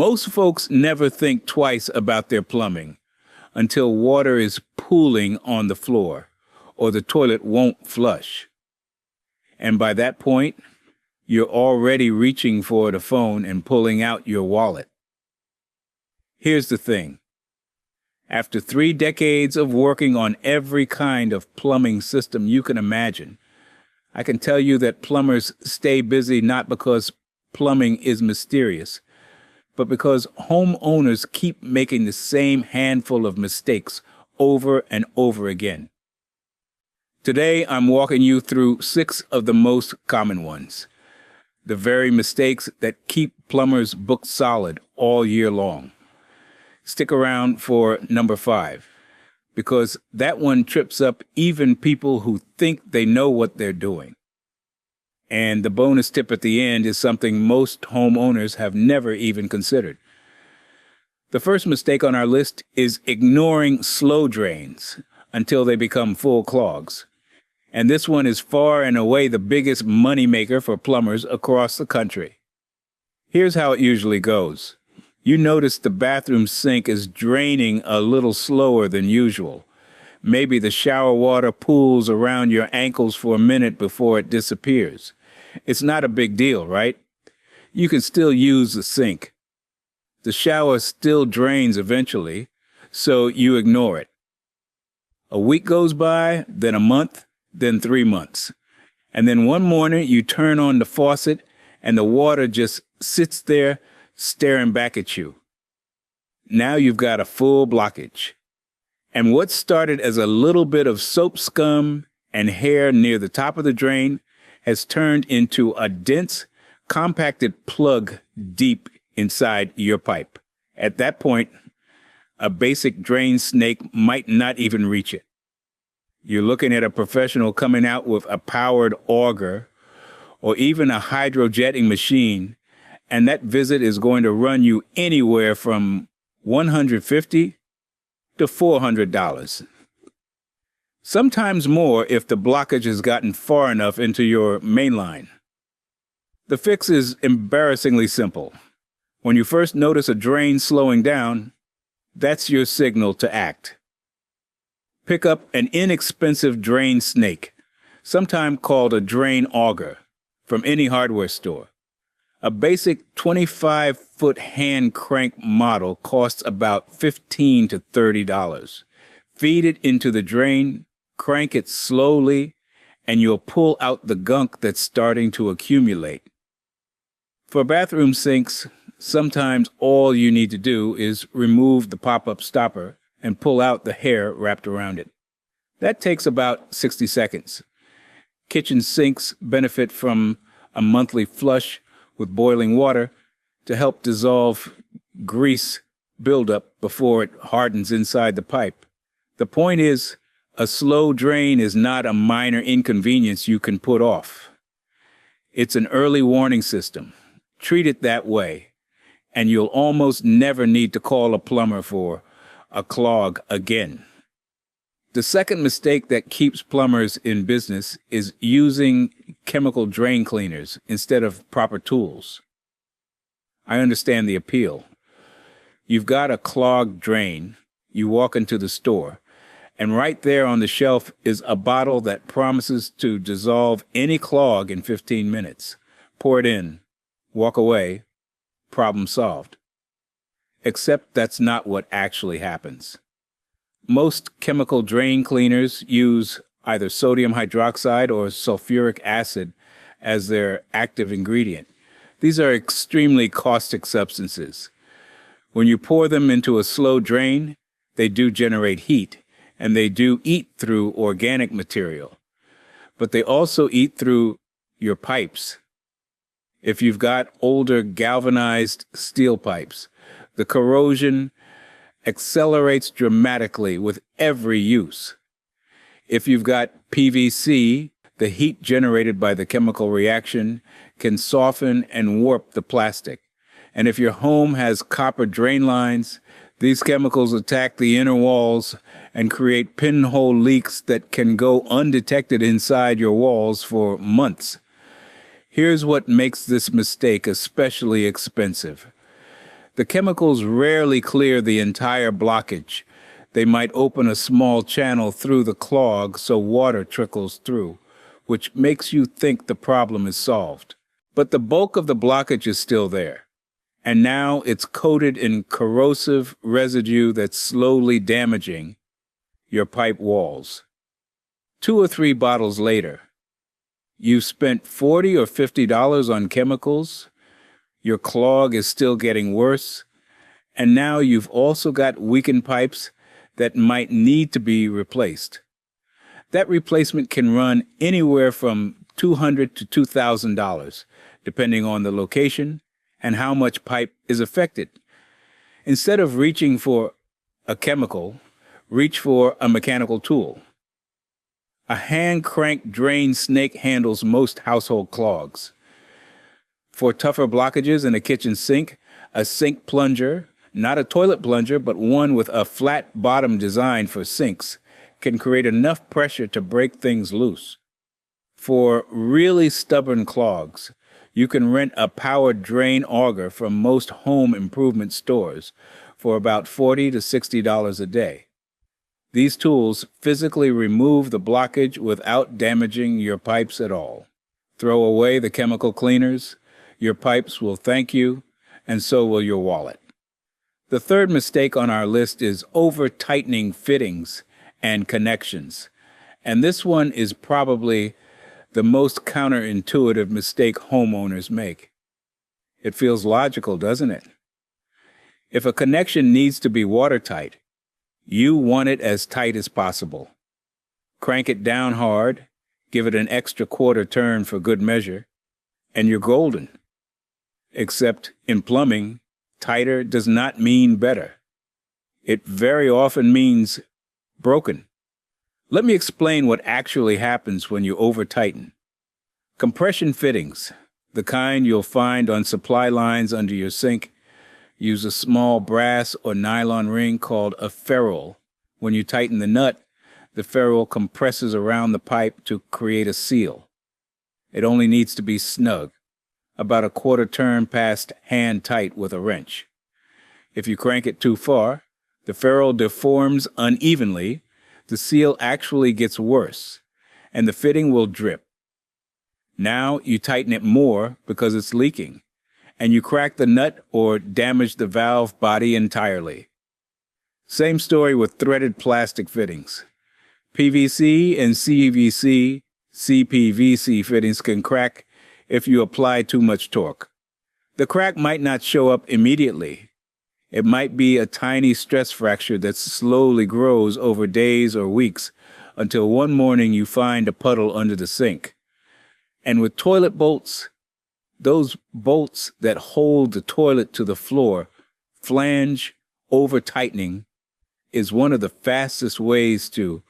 Most folks never think twice about their plumbing until water is pooling on the floor or the toilet won't flush. And by that point, you're already reaching for the phone and pulling out your wallet. Here's the thing. After 3 decades of working on every kind of plumbing system you can imagine, I can tell you that plumbers stay busy not because plumbing is mysterious, but because homeowners keep making the same handful of mistakes over and over again. Today, I'm walking you through 6 of the most common ones, the very mistakes that keep plumbers booked solid all year long. Stick around for number 5, because that one trips up even people who think they know what they're doing. And the bonus tip at the end is something most homeowners have never even considered. The first mistake on our list is ignoring slow drains until they become full clogs. And this one is far and away the biggest moneymaker for plumbers across the country. Here's how it usually goes. You notice the bathroom sink is draining a little slower than usual. Maybe the shower water pools around your ankles for a minute before it disappears. It's not a big deal, right? You can still use the sink. The shower still drains eventually, so you ignore it. A week goes by, then a month, then 3 months. And then one morning you turn on the faucet and the water just sits there staring back at you. Now you've got a full blockage. And what started as a little bit of soap scum and hair near the top of the drain has turned into a dense, compacted plug deep inside your pipe. At that point, a basic drain snake might not even reach it. You're looking at a professional coming out with a powered auger or even a hydrojetting machine, and that visit is going to run you anywhere from $150 to $400. Sometimes more if the blockage has gotten far enough into your main line. The fix is embarrassingly simple. When you first notice a drain slowing down, that's your signal to act. Pick up an inexpensive drain snake, sometimes called a drain auger, from any hardware store. A basic 25-foot hand crank model costs about $15 to $30. Feed it into the drain, crank it slowly, and you'll pull out the gunk that's starting to accumulate. For bathroom sinks, sometimes all you need to do is remove the pop-up stopper and pull out the hair wrapped around it. That takes about 60 seconds. Kitchen sinks benefit from a monthly flush with boiling water to help dissolve grease buildup before it hardens inside the pipe. The point is, a slow drain is not a minor inconvenience you can put off. It's an early warning system. Treat it that way, and you'll almost never need to call a plumber for a clog again. The second mistake that keeps plumbers in business is using chemical drain cleaners instead of proper tools. I understand the appeal. You've got a clogged drain, you walk into the store, and right there on the shelf is a bottle that promises to dissolve any clog in 15 minutes. Pour it in, walk away, problem solved. Except that's not what actually happens. Most chemical drain cleaners use either sodium hydroxide or sulfuric acid as their active ingredient. These are extremely caustic substances. When you pour them into a slow drain, they do generate heat, and they do eat through organic material. But they also eat through your pipes. If you've got older galvanized steel pipes, the corrosion accelerates dramatically with every use. If you've got PVC, the heat generated by the chemical reaction can soften and warp the plastic. And if your home has copper drain lines, these chemicals attack the inner walls and create pinhole leaks that can go undetected inside your walls for months. Here's what makes this mistake especially expensive. The chemicals rarely clear the entire blockage. They might open a small channel through the clog so water trickles through, which makes you think the problem is solved. But the bulk of the blockage is still there, and now it's coated in corrosive residue that's slowly damaging your pipe walls. 2 or 3 bottles later, you've spent $40 or $50 on chemicals, your clog is still getting worse, and now you've also got weakened pipes that might need to be replaced. That replacement can run anywhere from $200 to $2,000, depending on the location and how much pipe is affected. Instead of reaching for a chemical, reach for a mechanical tool. A hand-crank drain snake handles most household clogs. For tougher blockages in a kitchen sink, a sink plunger, not a toilet plunger, but one with a flat bottom design for sinks, can create enough pressure to break things loose. For really stubborn clogs, you can rent a powered drain auger from most home improvement stores for about $40 to $60 a day. These tools physically remove the blockage without damaging your pipes at all. Throw away the chemical cleaners, your pipes will thank you, and so will your wallet. The third mistake on our list is over-tightening fittings and connections. And this one is probably the most counterintuitive mistake homeowners make. It feels logical, doesn't it? If a connection needs to be watertight, you want it as tight as possible. Crank it down hard, give it an extra quarter turn for good measure, and you're golden. Except in plumbing, tighter does not mean better. It very often means broken. Let me explain what actually happens when you over-tighten. Compression fittings, the kind you'll find on supply lines under your sink, use a small brass or nylon ring called a ferrule. When you tighten the nut, the ferrule compresses around the pipe to create a seal. It only needs to be snug, about a quarter turn past hand tight with a wrench. If you crank it too far, the ferrule deforms unevenly, the seal actually gets worse, and the fitting will drip. Now you tighten it more because it's leaking, and you crack the nut or damage the valve body entirely. Same story with threaded plastic fittings. PVC and CPVC fittings can crack if you apply too much torque. The crack might not show up immediately. It might be a tiny stress fracture that slowly grows over days or weeks until one morning you find a puddle under the sink. And with toilet bolts, those bolts that hold the toilet to the floor, flange over-tightening is one of the fastest ways to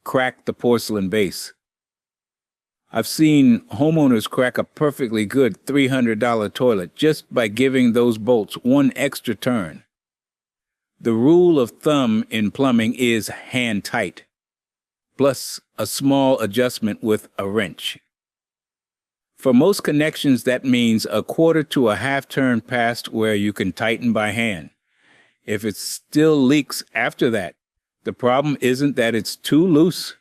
crack the porcelain base. I've seen homeowners crack a perfectly good $300 toilet just by giving those bolts one extra turn. The rule of thumb in plumbing is hand tight, plus a small adjustment with a wrench. For most connections, that means a quarter to a half turn past where you can tighten by hand. If it still leaks after that, the problem isn't that it's too loose.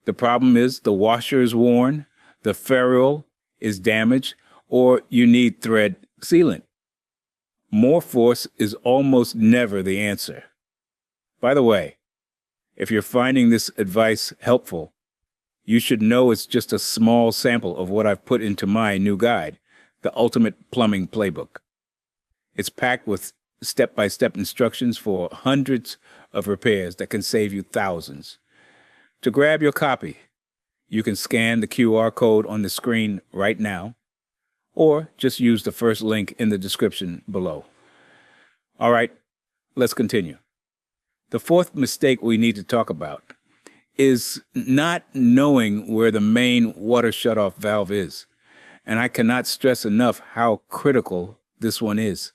The problem is the washer is worn, the ferrule is damaged, or you need thread sealant. More force is almost never the answer. By the way, if you're finding this advice helpful, you should know it's just a small sample of what I've put into my new guide, The Ultimate Plumbing Playbook. It's packed with step-by-step instructions for hundreds of repairs that can save you thousands. To grab your copy, you can scan the QR code on the screen right now, or just use the first link in the description below. All right, let's continue. The fourth mistake we need to talk about is not knowing where the main water shutoff valve is. And I cannot stress enough how critical this one is.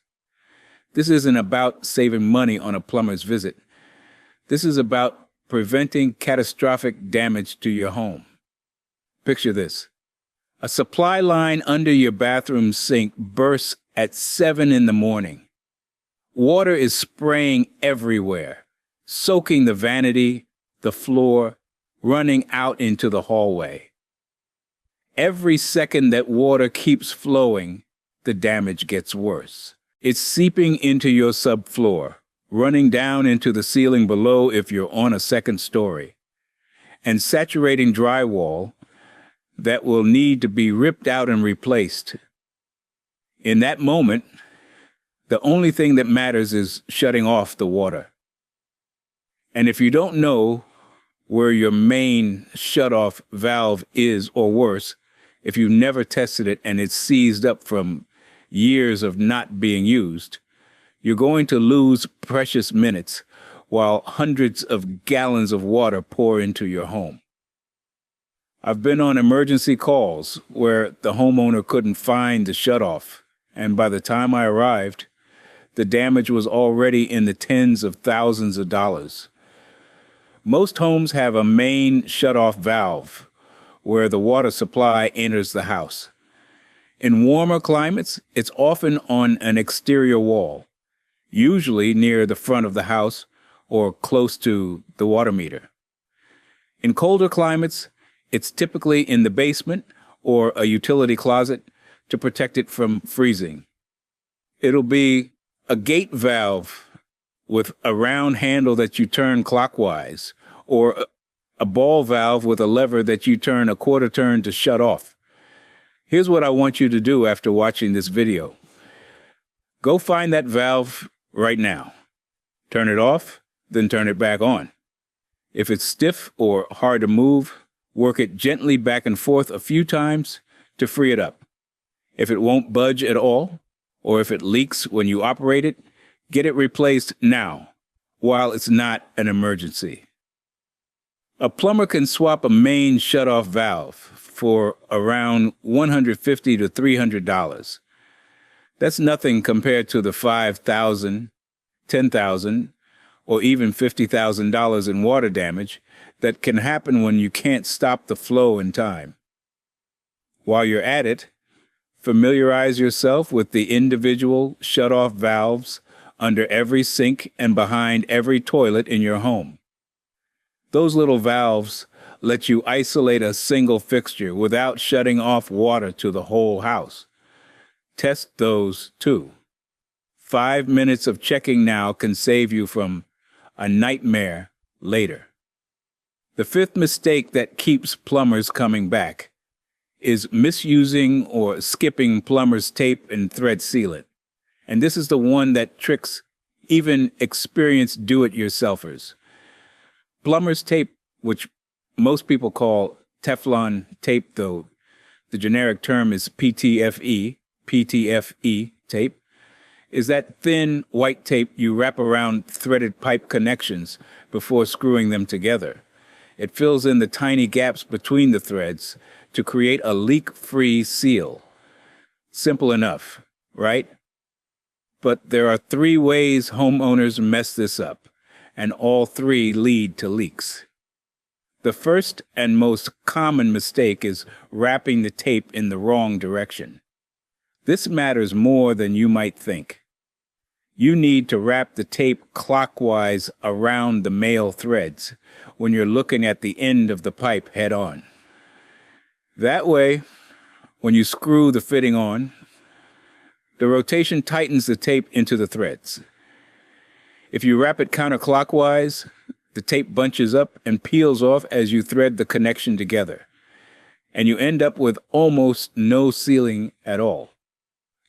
This isn't about saving money on a plumber's visit. This is about preventing catastrophic damage to your home. Picture this. A supply line under your bathroom sink bursts at 7 in the morning. Water is spraying everywhere, soaking the vanity, the floor, running out into the hallway. Every second that water keeps flowing, the damage gets worse. It's seeping into your subfloor, running down into the ceiling below if you're on a second story, and saturating drywall that will need to be ripped out and replaced. In that moment, the only thing that matters is shutting off the water. And if you don't know where your main shutoff valve is, or worse, if you never tested it and it's seized up from years of not being used, you're going to lose precious minutes while hundreds of gallons of water pour into your home. I've been on emergency calls where the homeowner couldn't find the shutoff, and by the time I arrived, the damage was already in the tens of thousands of dollars. Most homes have a main shutoff valve where the water supply enters the house. In warmer climates, it's often on an exterior wall, usually near the front of the house or close to the water meter. In colder climates, it's typically in the basement or a utility closet to protect it from freezing. It'll be a gate valve with a round handle that you turn clockwise, or a ball valve with a lever that you turn a quarter turn to shut off. Here's what I want you to do after watching this video. Go find that valve right now. Turn it off, then turn it back on. If it's stiff or hard to move, work it gently back and forth a few times to free it up. If it won't budge at all, or if it leaks when you operate it, get it replaced now, while it's not an emergency. A plumber can swap a main shutoff valve for around $150 to $300. That's nothing compared to the $5,000, $10,000, or even $50,000 in water damage that can happen when you can't stop the flow in time. While you're at it, familiarize yourself with the individual shutoff valves under every sink and behind every toilet in your home. Those little valves let you isolate a single fixture without shutting off water to the whole house. Test those too. 5 minutes of checking now can save you from a nightmare later. The fifth mistake that keeps plumbers coming back is misusing or skipping plumber's tape and thread sealant. And this is the one that tricks even experienced do-it-yourselfers. Plumber's tape, which most people call Teflon tape, though the generic term is PTFE tape, is that thin white tape you wrap around threaded pipe connections before screwing them together. It fills in the tiny gaps between the threads to create a leak-free seal. Simple enough, right? But there are 3 ways homeowners mess this up, and all 3 lead to leaks. The first and most common mistake is wrapping the tape in the wrong direction. This matters more than you might think. You need to wrap the tape clockwise around the male threads when you're looking at the end of the pipe head on. That way, when you screw the fitting on, the rotation tightens the tape into the threads. If you wrap it counterclockwise, the tape bunches up and peels off as you thread the connection together, and you end up with almost no sealing at all.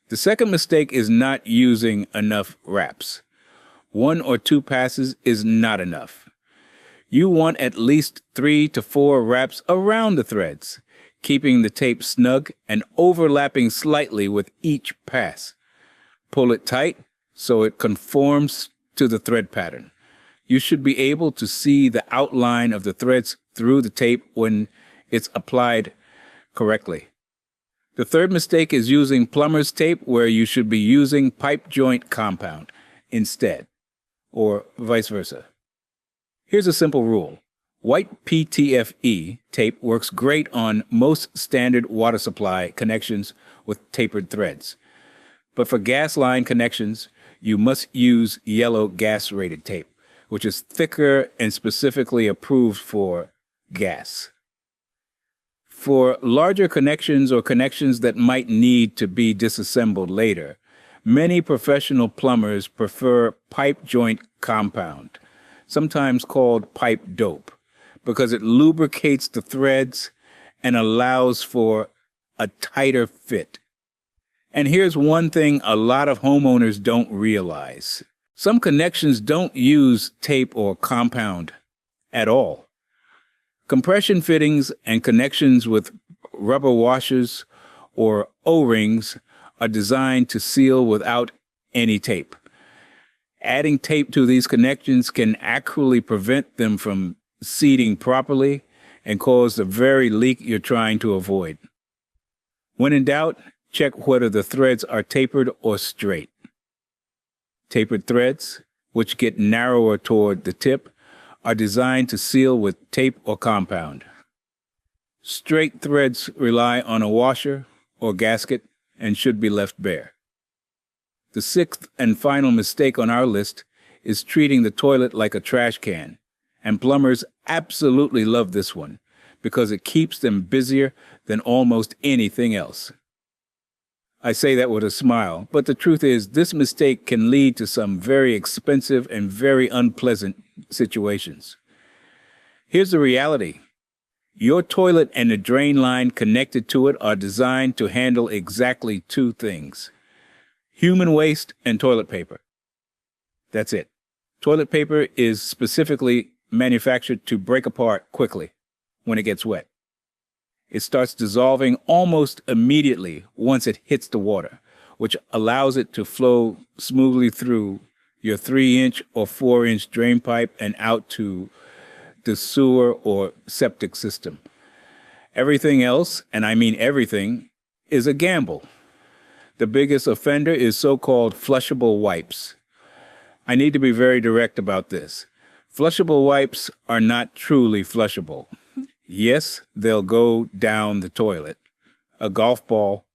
The second mistake is not using enough wraps. 1 or 2 passes is not enough. You want at least 3 to 4 wraps around the threads, keeping the tape snug and overlapping slightly with each pass. Pull it tight so it conforms to the thread pattern. You should be able to see the outline of the threads through the tape when it's applied correctly. The third mistake is using plumber's tape where you should be using pipe joint compound instead, or vice versa. Here's a simple rule. White PTFE tape works great on most standard water supply connections with tapered threads. But for gas line connections, you must use yellow gas-rated tape, which is thicker and specifically approved for gas. For larger connections or connections that might need to be disassembled later, many professional plumbers prefer pipe joint compound, sometimes called pipe dope, because it lubricates the threads and allows for a tighter fit. And here's one thing a lot of homeowners don't realize. Some connections don't use tape or compound at all. Compression fittings and connections with rubber washers or O-rings are designed to seal without any tape. Adding tape to these connections can actually prevent them from seating properly and cause the very leak you're trying to avoid. When in doubt, check whether the threads are tapered or straight. Tapered threads, which get narrower toward the tip, are designed to seal with tape or compound. Straight threads rely on a washer or gasket and should be left bare. The sixth and final mistake on our list is treating the toilet like a trash can, and plumbers absolutely love this one because it keeps them busier than almost anything else. I say that with a smile, but the truth is this mistake can lead to some very expensive and very unpleasant situations. Here's the reality. Your toilet and the drain line connected to it are designed to handle exactly two things: human waste and toilet paper. That's it. Toilet paper is specifically manufactured to break apart quickly when it gets wet. It starts dissolving almost immediately once it hits the water, which allows it to flow smoothly through your 3-inch or 4-inch drain pipe and out to the sewer or septic system. Everything else, and I mean everything, is a gamble. The biggest offender is so-called flushable wipes. I need to be very direct about this. Flushable wipes are not truly flushable. Yes, they'll go down the toilet. A golf ball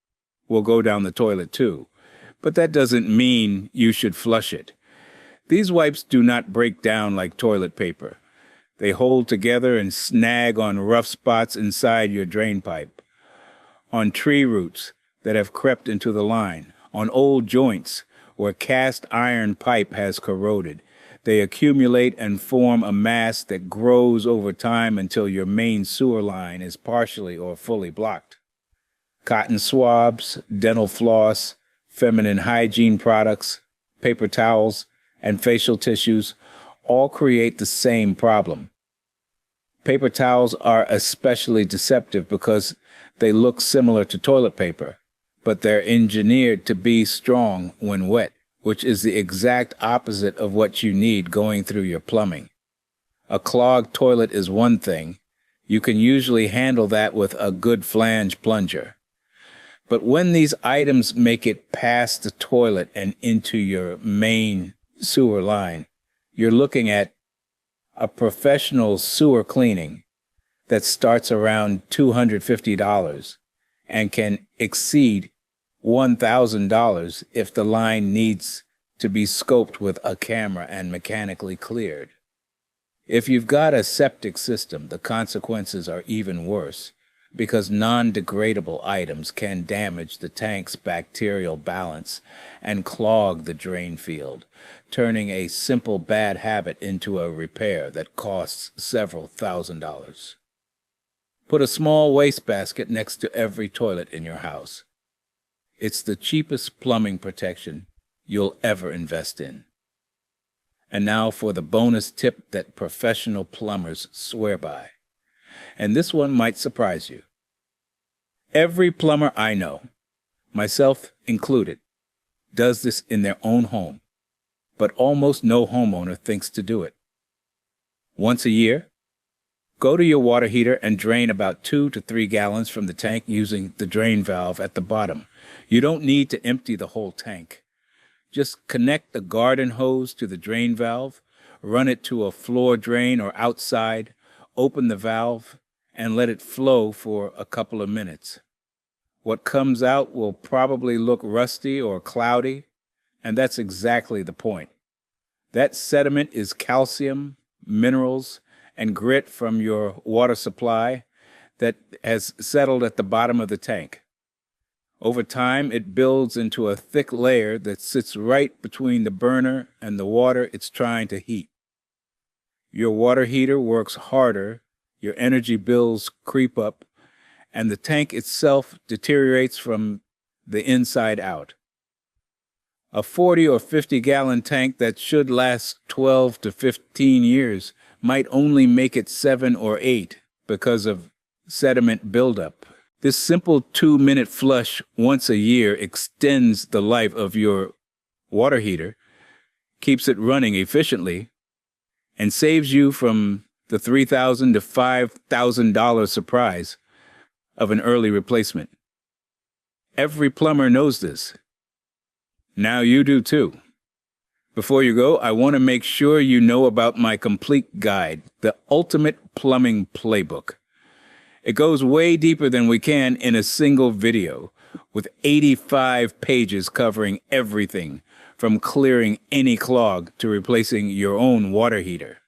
will go down the toilet too, but that doesn't mean you should flush it. These wipes do not break down like toilet paper. They hold together and snag on rough spots inside your drain pipe, on tree roots that have crept into the line, on old joints where cast iron pipe has corroded. They accumulate and form a mass that grows over time until your main sewer line is partially or fully blocked. Cotton swabs, dental floss, feminine hygiene products, paper towels, and facial tissues all create the same problem. Paper towels are especially deceptive because they look similar to toilet paper, but they're engineered to be strong when wet, which is the exact opposite of what you need going through your plumbing. A clogged toilet is one thing. You can usually handle that with a good flange plunger. But when these items make it past the toilet and into your main sewer line, you're looking at a professional sewer cleaning that starts around $250 and can exceed $1,000 if the line needs to be scoped with a camera and mechanically cleared. If you've got a septic system, the consequences are even worse because non-degradable items can damage the tank's bacterial balance and clog the drain field, turning a simple bad habit into a repair that costs several $1,000s. Put a small wastebasket next to every toilet in your house. It's the cheapest plumbing protection you'll ever invest in. And now for the bonus tip that professional plumbers swear by. And this one might surprise you. Every plumber I know, myself included, does this in their own home, but almost no homeowner thinks to do it. Once a year, go to your water heater and drain about 2 to 3 gallons from the tank using the drain valve at the bottom. You don't need to empty the whole tank. Just connect the garden hose to the drain valve, run it to a floor drain or outside, open the valve, and let it flow for a couple of minutes. What comes out will probably look rusty or cloudy, And that's exactly the point. That sediment is calcium, minerals, and grit from your water supply that has settled at the bottom of the tank. Over time, it builds into a thick layer that sits right between the burner and the water it's trying to heat. Your water heater works harder, your energy bills creep up, and the tank itself deteriorates from the inside out. A 40 or 50-gallon tank that should last 12 to 15 years might only make it 7 or 8 because of sediment buildup. This simple 2-minute flush once a year extends the life of your water heater, keeps it running efficiently, and saves you from the $3,000 to $5,000 surprise of an early replacement. Every plumber knows this. Now you do too. Before you go, I want to make sure you know about my complete guide, the Ultimate Plumbing Playbook. It goes way deeper than we can in a single video, with 85 pages covering everything from clearing any clog to replacing your own water heater.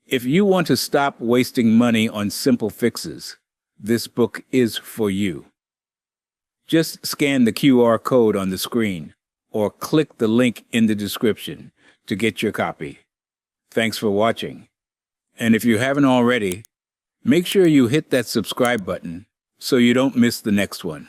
If you want to stop wasting money on simple fixes, this book is for you. Just scan the QR code on the screen or click the link in the description to get your copy. Thanks for watching. And if you haven't already, make sure you hit that subscribe button so you don't miss the next one.